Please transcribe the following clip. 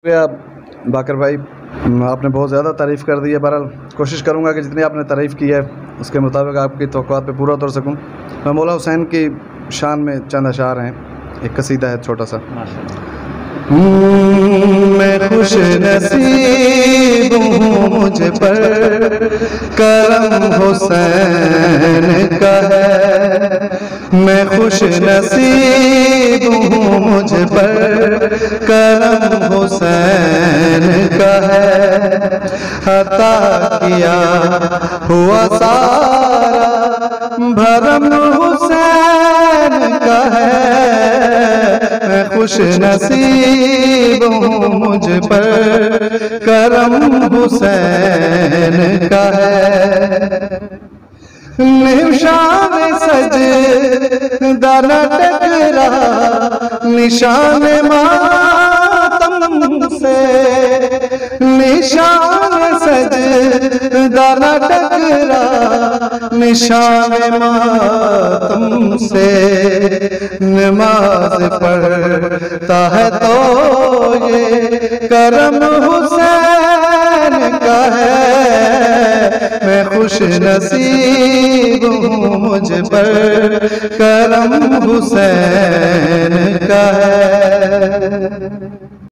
बाकर भाई, आपने बहुत ज़्यादा तारीफ़ कर दी है। बहरहाल कोशिश करूँगा कि जितनी आपने तारीफ़ की है उसके मुताबिक आपकी तवक्कुआत पे पूरा उतर सकूँ। मैं मौला हुसैन की शान में चंद अशार हैं, एक कसीदा है छोटा सा। मैं खुश नसीब हूँ, मुझ पर करम हुसैन का है। मैं खुश नसीब हूँ, मुझ पर करम हुसैन का है। अता किया हुआ सारा भरम हुसैन का है। मैं खुश नसीब हूँ, मुझ पर करम हुसैन का है। निशान सजदा न टकरा निशान मातम से। निशान सजदा न टकरा निशान मातम से। नमाज पढ़ता है तो ये करम हुसैन का है। मैं खुश नसीब हूँ, मुझ पर करम हुसैन का है।